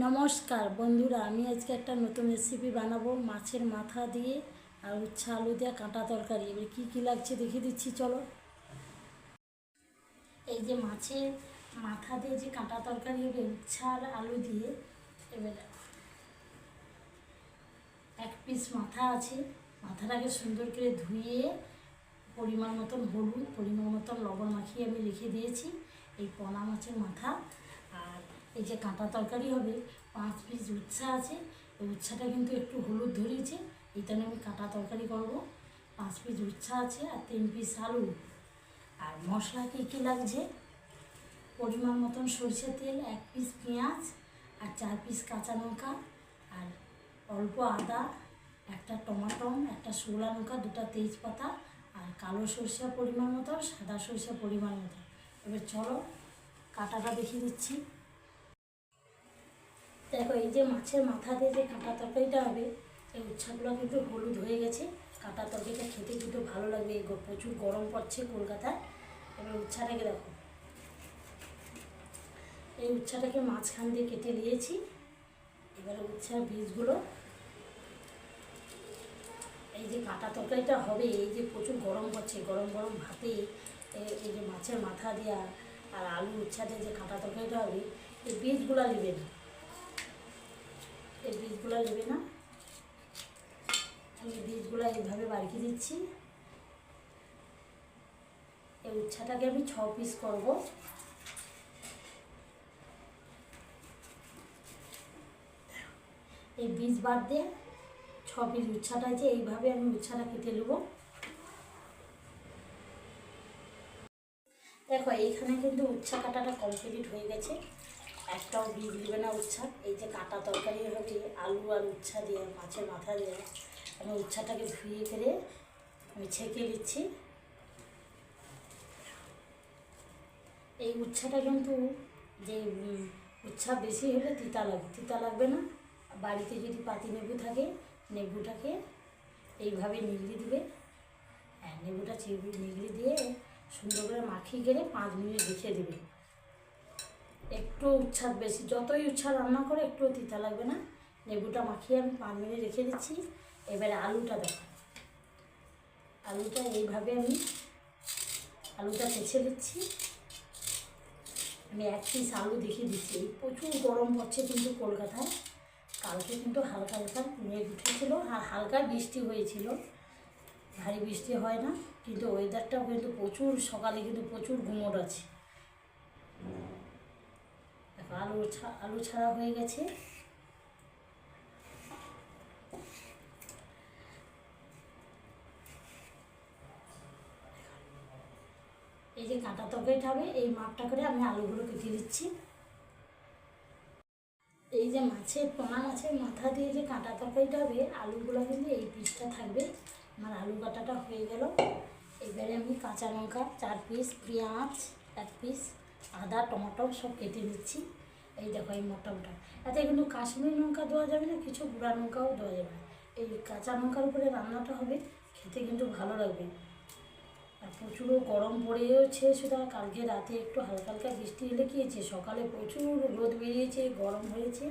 নমস্কার বন্ধুরা, আমি আজকে একটা নতুন রেসিপি বানাবো মাছের মাথা দিয়ে আর উচ্ছে আলু দিয়ে কাঁটা তরকারি। এবার কী কী লাগছে দেখিয়ে দিচ্ছি, চলো। এই যে মাছের মাথা দিয়ে যে কাঁটা তরকারি হবে উচ্ছে আর আলু দিয়ে, এবার এক পিস মাথা আছে। মাথাটাকে সুন্দর করে ধুয়ে পরিমাণ মতন হলুদ, পরিমাণ মতন লবণ মাখিয়ে আমি রেখে দিয়েছি। এই পোনা মাছের মাথা আর এই যে কাঁটা তরকারি হবে 5 পিস উচ্ছে আছে। এই উচ্ছেটা কিন্তু একটু হলুদ ধরিয়েছে, এটা আমি কাঁটা তরকারি করব। 5 পিস উচ্ছে আছে আর 3 পিস আলু। আর মশলা কী কী লাগছে, পরিমাণ মতন সরষের তেল, 1 পিস পেঁয়াজ আর 4 পিস কাঁচা লঙ্কা আর অল্প আদা, একটা টমাটো, একটা শুকনো লঙ্কা, 2টা তেজপাতা আর কালো সরষা পরিমাণ মতো, সাদা সরষা পরিমাণ মতো। এবার চলো কাঁটাটা দেখিয়ে দিচ্ছি। দেখো, এই যে মাছের মাথা দিয়ে যে কাঁটা তরকারিটা হবে, এই উচ্ছেগুলো কিন্তু হলুদ হয়ে গেছে। কাঁটা তরকারিটা খেতে কিন্তু ভালো লাগবে। প্রচুর গরম পড়ছে কলকাতায়। এবার উচ্ছেটাকে দেখো, এই উচ্ছেটাকে মাঝখান দিয়ে কেটে নিয়েছি। এবারে উচ্ছের বীজগুলো, এই যে কাঁটা তরকারিটা হবে, এই যে প্রচুর গরম পড়ছে, গরম গরম ভাতে এই যে মাছের মাথা দেওয়া আর আলু উচ্ছে দিয়ে যে কাঁটা তরকারিটা হবে, এই বীজগুলো নেবে না, এই বীজগুলো নেবে না। আমি বীজগুলো এইভাবে বাড়িয়ে দিচ্ছি। এই উচ্ছেটাকে আমি 6 পিস করব। এই বীজ বাদ দিয়ে 6 পিস উচ্ছেটা আছে, এইভাবে আমি উচ্ছেটা কেটে নেব। দেখো, এইখানে কিন্তু উচ্ছে কাটাটা কমপ্লিট হয়ে গেছে। একটাও বীজ নেবে না উচ্ছে। এই যে কাঁটা তরকারি হবে আলু আর উচ্ছে দিয়ে, মাছের মাথা দিয়ে, আমি উচ্ছেটাকে ধুয়ে করে আমি ছেঁকে দিচ্ছি। এই উচ্ছেটা কিন্তু যে উচ্ছে বেশি হলে তিতা লাগে, তিতা লাগবে না। বাড়িতে যদি পাতি লেবু থাকে, লেবুটাকে এইভাবে নিগড়ে দিবে। হ্যাঁ, লেবুটা নিগড়ে দিয়ে সুন্দর করে মাখিয়ে গেলে 5 মিনিট রেখে দেবে। একটু উচ্ছাদ বেশি, যতই উচ্ছা রান্না করে একটু তিতা লাগবে না। লেবুটা মাখিয়ে আমি 5 মিনিট রেখে দিচ্ছি। এবারে আলুটা দেখো, আলুটা এইভাবে আমি আলুটা বেছে দিচ্ছি। আমি 1 পিস আলু দেখিয়ে দিচ্ছি। প্রচুর গরম পড়ছে কিন্তু কলকাতায়। কালকে কিন্তু হালকা হালকা মেঘ উঠেছিল আর হালকা বৃষ্টি হয়েছিল, ভারী বৃষ্টি হয় না। কিন্তু ওয়েদারটাও কিন্তু প্রচুর, সকালে কিন্তু প্রচুর গুমোট আছে। দেখো, আলু ছাড়া হয়ে গেছে। এই যে কাঁটা তরকারিটা হবে, এই মাপটা করে আমি আলুগুলো কেটে দিচ্ছি। এই যে পোনা মাছের মাথা দিয়ে যে কাঁটা তরকারিটা হবে, আলুগুলো কিন্তু এই পিসটা থাকবে। আমার আলু কাটাটা হয়ে গেল। এবারে আমি কাঁচা লঙ্কা 4 পিস, পেঁয়াজ 1 পিস, আদা, টমেটো সব কেটে দিচ্ছি। এই দেখো, এই মোটামোটা এতে কিন্তু কাশ্মীরি লঙ্কা দেওয়া যাবে না, কিছু গুঁড়া লঙ্কাও দেওয়া যাবে না। এই কাঁচা লঙ্কার উপরে রান্নাটা হবে, খেতে কিন্তু ভালো লাগবে। আর প্রচুর গরম পড়েওছে, শুধু কালকে রাতে একটু হালকা হালকা বৃষ্টি এলে কী হয়েছে, সকালে প্রচুর রোদ বেরিয়েছে, গরম হয়েছে।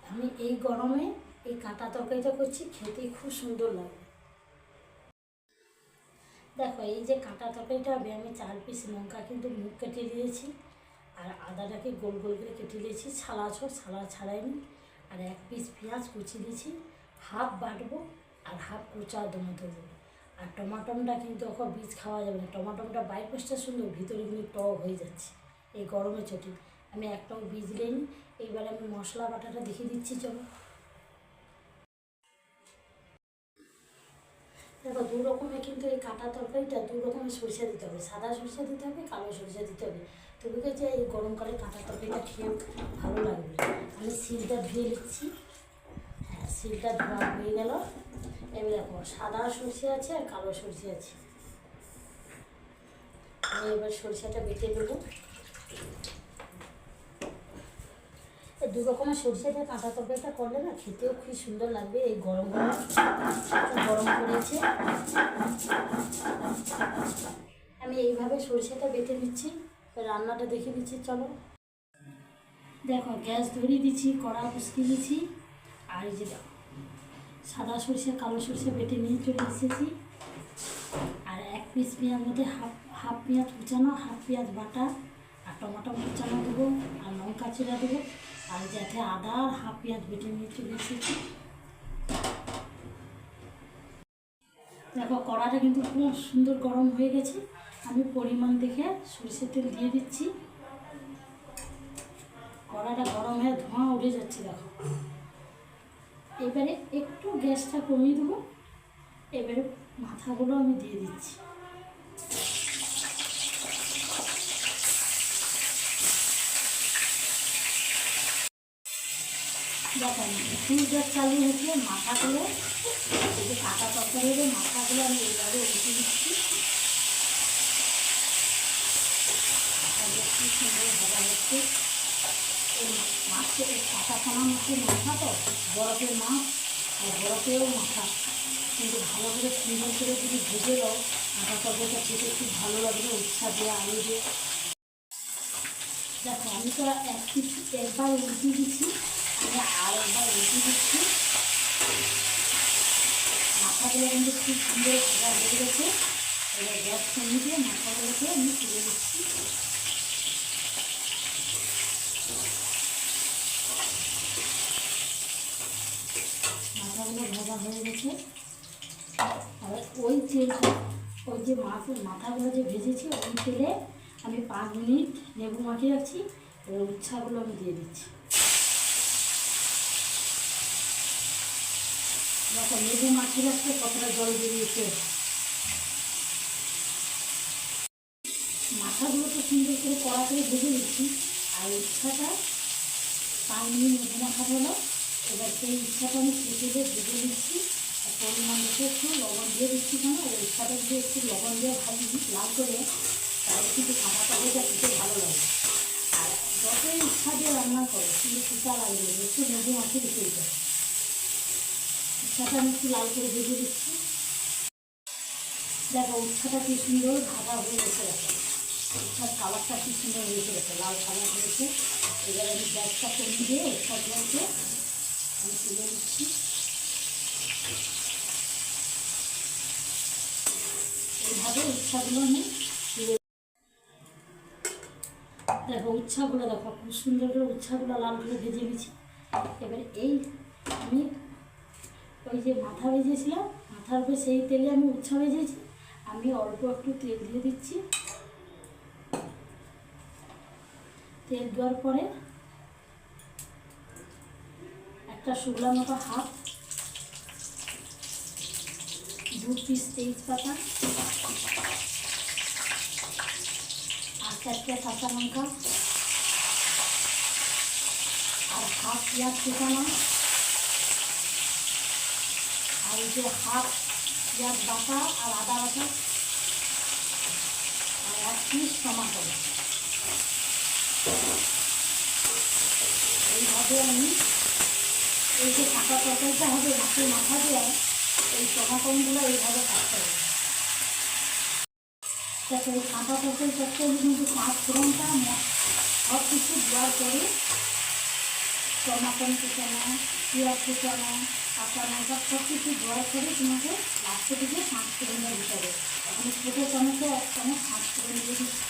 আমি এই গরমে এই কাঁটা তরকারিটা করছি, খেতে খুব সুন্দর লাগে। দেখো, এই যে কাঁটা তরকারিটা হবে, আমি 4 পিস লঙ্কা কিন্তু মুখ কেটে দিয়েছি আর আদাটাকে গোল গোল করে কেটে দিয়েছি, ছালা ছাড়াইনি। আর 1 পিস পেঁয়াজ কুচি দিয়েছি, হাফ বাটবো আর হাফ কুচা দমে দেবো। আর টমাটোমটা কিন্তু ওকে বীজ খাওয়া যাবে না, টমাটোমটা বাইর পোস্টটা সুন্দর, ভিতরে কিন্তু টক হয়ে যাচ্ছে এই গরমে চটি। আমি একটাও বীজ নিইনি। এইবারে আমি মশলা বাটাটা দেখিয়ে দিচ্ছি, চলো। দেখো, 2 রকমের কিন্তু এই কাঁটা তরকারিটা 2 রকমের সরষে দিতে হবে, সাদা সরষে দিতে হবে, কালো সরষে দিতে হবে। তবু যে এই গরমকালে কাঁটা তরকারিটা খেয়ে ভালো লাগবে। আমি শিলটা ধুয়ে নিচ্ছি। হ্যাঁ, শিলটা ধোয়া হয়ে গেল। এবার দেখো, সাদা সরষে আছে আর কালো সরষে আছে। আমি এবার সরষেটা বেটে দেবো। এই 2 রকমের সরষে দিয়ে কাঁটা তরকারিটা করলে না, খেতেও খুব সুন্দর লাগবে। এই গরম গরম পড়েছে, আমি এইভাবে সরষেটা বেটে নিচ্ছি। রান্নাটা দেখিয়ে দিচ্ছি, চলো। দেখো গ্যাস ধরিয়ে দিচ্ছি, কড়া বসিয়ে দিচ্ছি। আর এই যে দেখো সাদা সরষে কালো সরষে বেটে নিয়ে চলে এসেছি। আর এক পিস পেঁয়াজ মধ্যে হাফ পেঁয়াজ কুচানো, হাফ পেঁয়াজ বাটা, আর টমেটো কুচানো দেবো, আর লঙ্কা চিরা দেবো, আর যাতে আদা আর হাফ পেঁয়াজ বেটে নিয়ে চলে এসেছি। দেখো কড়াটা কিন্তু খুব সুন্দর গরম হয়ে গেছে। আমি পরিমাণ দেখে সরষের তেল দিয়ে দিচ্ছি। কড়াটা গরম হয়ে ধোঁয়া উঠে যাচ্ছে দেখো। এবারে একটু গ্যাসটা কমিয়ে দেবো। এবারে মাথাগুলো আমি দিয়ে দিচ্ছি। দেখেন ফুল গ্যাস চালু হচ্ছে। মাথাগুলো এই যে কাটা তরকারি হবে, মাথাগুলো আমি এইভাবে উঠে দিচ্ছি। মাথাগুলো খুব সুন্দর ভাজা হচ্ছে। এই মাছের কাটা ছানা মাছের মাথা তো বরফের মাছ, আর বরফেও মাথা কিন্তু ভালো করে সুন্দর করে যদি ভেজে দাও আটা তরকারিটা খেতে খুব ভালো লাগবে। উচ্ছা দিয়ে আলু দিয়ে দেখো আমি তো একবার উল্টে দিচ্ছি, আমি আর একবার উল্টে দিচ্ছি। মাথাগুলো কিন্তু খুব সুন্দর ভাজা হয়ে গেছে। এবার গ্যাস কমিয়ে দিয়ে মাথাগুলোকে আমি তুলে দিচ্ছি। মাথাগুলো ভাজা হয়ে গেছে। আর ওই যে মাছের মাথাগুলো যে ভেজেছি ওই তেলে আমি 5 মিনিট লেবু মাখিয়ে রাখছি। এবার উচ্ছাগুলো আমি দিয়ে দিচ্ছি। দেখো লেবু মাখিয়ে রাখতে কতটা জল বেরিয়েছে। মাথাগুলো তো সুন্দর করে কড়া করে ভেজে দিচ্ছি। আর উচ্ছাটা 5 মিনিট লেবু মাখা হলো। এবার সেই উচ্ছাটা আমি তেলে ভেজে দিচ্ছি। আর পরিমাণ মতো একটু লবণ দিয়ে দিচ্ছি। কেন ওই উচ্ছাটা যদি একটু লবণ দিয়ে ভাজি লাল করে, তাহলে কিন্তু কাঁটা তরকারিটা খেতে ভালো লাগে। আর যতই উচ্ছা দিয়ে রান্না করে কিন্তু পিতা লাগবে, একটু লেবু মাখিয়ে দিতে হবে। উচ্ছাটা আমি একটু লাল করে ভেজে দিচ্ছি। দেখো উচ্ছাটা কি সুন্দর ভাজা হয়ে গেছে। দেখো উচ্ছার কালারটা কি সুন্দর হয়ে গেছে, লাল কালার হয়েছে। এবার আমি গ্যাসটা কমিয়ে দিয়ে উচ্ছাগুলোকে আমি তুলে দিচ্ছি। এইভাবে উচ্ছাগুলো আমি তুলে দেখো উচ্ছাগুলো দেখো খুব সুন্দর করে উচ্ছাগুলো লাল করে ভেজে নিয়েছি। এবার এই আমি ওই যে মাথা ভেজেছিলাম, মাথার উপরে সেই তেলে আমি উচ্ছা ভেজেছি। আমি অল্প একটু তেল দিয়ে দিচ্ছি। তেল দেওয়ার পরে একটা শুকনো লঙ্কা হাফ, 2 পিস তেজপাতা, আর 4টে কাঁচা লঙ্কা, আর হাফ পেঁয়াজ কুচানো, আর এই যে হাফ পেঁয়াজ বাটা আর আদা বাটা, আর 1 পিস টমেটো। এইভাবে আমি এই যে কাঁচা তরকারিটা হবে মাছের মাথা দিয়ে, এই টমাটোগুলো এইভাবে কাটতে হবে। দেখো এই কাঁচা তরকারি কাটতে হলে কিন্তু 5 ফোড়নটা সব কিছু দেওয়ার পরে টমাটো কুচানো, পেঁয়াজ কুচানো, কাঁচা লঙ্কা সব কিছু দেওয়ার পরে তোমাকে লাস্টে দিকে 5 ফোড়নটা দিতে হবে। আমি ছোটো চামচে 1 চামচ 5 ফোড়ন দিয়ে দিচ্ছি।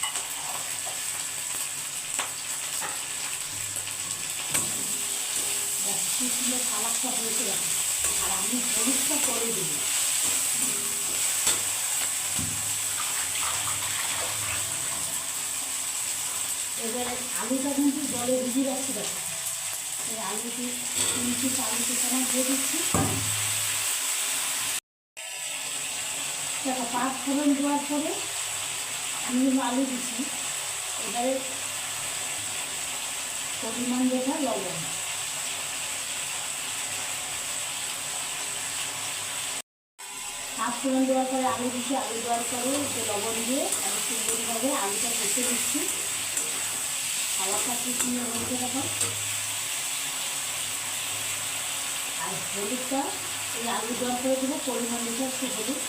কি সুন্দর কালারটা হয়েছে দেখো। আর আমি হলুদটা পরে দিই। এবারে আলুটা কিন্তু জলে ভিজিয়ে রাখছি দেখো। এই আলুটি 3 পিস আলু কুচানো দিয়ে দিচ্ছি। দেখো 5 ফোড়ন দেওয়ার পরে আমি আলু দিচ্ছি। এবারে পরিমাণ দেখে লবণ, ফোড়ন দেওয়ার পরে আলু দিচ্ছি। আলু দেওয়ার পরে যে লবণ দিয়ে আমি সুন্দরভাবে আলুটা কষে দিচ্ছি। খাওয়াটা কি সুন্দর হয়েছে দেখো। আর হলুদটা এই আলু দেওয়ার পরে দেবো পরিমাণ মতো একটু হলুদ।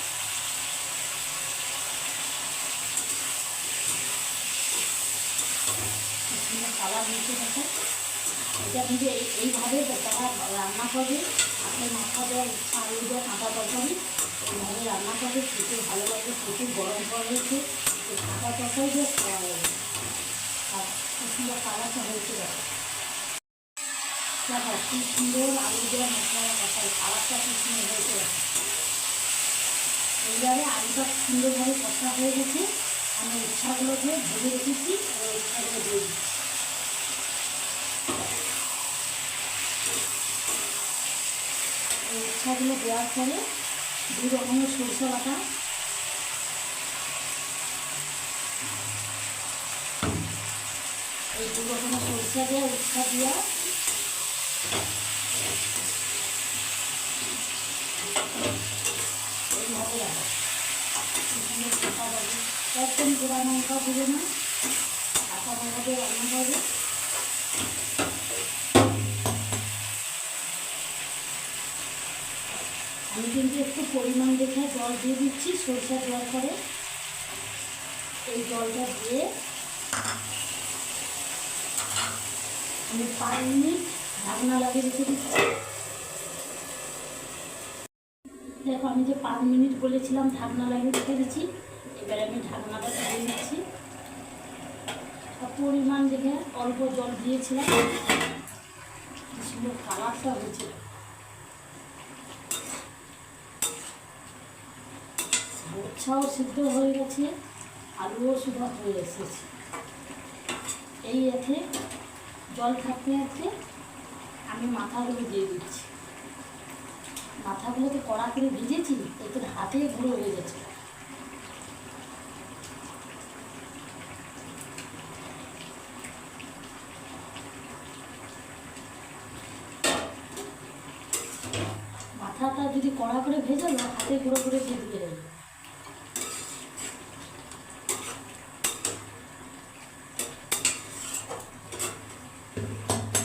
সুন্দর কালার হয়েছে দেখো। এটা কিন্তু এইভাবে যারা রান্না করবে, আপনি মাথা দেওয়া উচ্ছা আলু দেওয়া কাঁটা তরকারি এইভাবে রান্না করবে, প্রচুর ভালো লাগবে। প্রচুর গরম করা হয়েছে, এই কাঁটা তরকারি দিয়ে খাওয়া যাবে। আর কি সুন্দর কালারটা হয়েছে দেখো, দেখো কি সুন্দর আলু দেওয়া মশলা কষাই, কালারটা কি সুন্দর হয়েছে দেখো। এইবারে আলুটা সুন্দরভাবে কষা হয়ে গেছে, আমি উচ্ছাগুলোকে ভেজে রেখেছি, আর উচ্ছাগুলো দিয়ে দিচ্ছি। এই উচ্ছাগুলো দেওয়ার পরে 2 রকমের সরষে বাটা, এই 2 রকমের সরষে দেওয়া উচ্ছা দেওয়া এইভাবে রাখা সুন্দর কাঁচা যাবে, একদম গোড়া লঙ্কা দেবে না, কাঁচা লঙ্কা দিয়ে রান্না করবে। আমি কিন্তু একটু পরিমাণ দেখে জল দিয়ে দিচ্ছি সরষে দেওয়ার পরে। এই জলটা দিয়ে আমি 5 মিনিট ঢাকনা লাগিয়ে রেখে দিচ্ছি। দেখো আমি যে 5 মিনিট বলেছিলাম ঢাকনা লাগিয়ে রেখে দিচ্ছি, এবারে আমি ঢাকনাটা তুলে দিচ্ছি। পরিমাণ দেখে অল্প জল দিয়েছিলাম, কি সুন্দর কালারটা হয়েছিল। উচ্ছাও সিদ্ধ হয়ে গেছে, আলুও সিদ্ধ হয়ে এসেছে। এই এতে জল থাকতে থাকতে আমি মাথাগুলো দিয়ে দিচ্ছি। মাথাগুলোকে কড়া করে ভিজেছি, এতে হাতে গুঁড়ো হয়ে গেছে। মাথাটা যদি কড়া করে ভেজালো, হাতে গুঁড়ো করে দিয়ে দিতে হবে।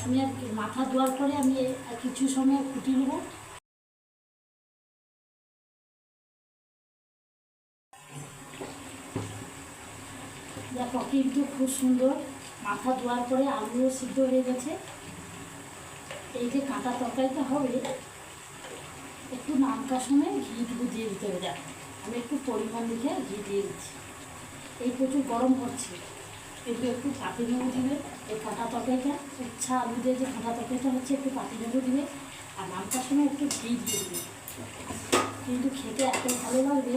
আমি আর মাথা ধোয়ার পরে আমি কিছু সময় ফুটিয়ে নেব। দেখো কিন্তু খুব সুন্দর মাথা ধোয়ার পরে আলুও সিদ্ধ হয়ে গেছে। এই যে কাঁটা তরকারিটা হবে, একটু নামকার সময় ঘিটুকু দিয়ে দিতে হবে। দেখো আমি একটু পরিমাণ দেখে ঘি দিয়ে দিচ্ছি। এই প্রচুর গরম হচ্ছে, কিন্তু একটু পাতি লেবু দিবে। এই কাঁটা তরকারিটা উচ্ছা আলু দিয়ে যে কাঁটা তরকারিটা হচ্ছে, একটু পাতি লেবু দিবে, আর নামকার সময় একটু ঘি দিয়ে দিবে। কিন্তু খেতে এত ভালো লাগবে।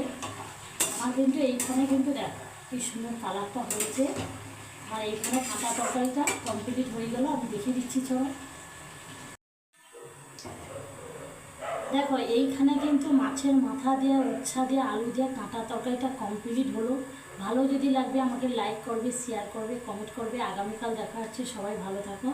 আমার কিন্তু এইখানে কিন্তু দেখো কি সুন্দর কালারটা হয়েছে। আর এইখানে কাঁটা তরকারিটা কমপ্লিট হয়ে গেল, আমি দেখিয়ে দিচ্ছি সবাই। দেখো এইখানে কিন্তু মাছের মাথা দেওয়া উচ্ছা দেওয়া আলু দেওয়া কাঁটা তরকারিটা কমপ্লিট হলো। ভালো যদি লাগবে আমাকে লাইক করবে, শেয়ার করবে, কমেন্ট করবে। আগামীকাল দেখা হচ্ছে, সবাই ভালো থাকো।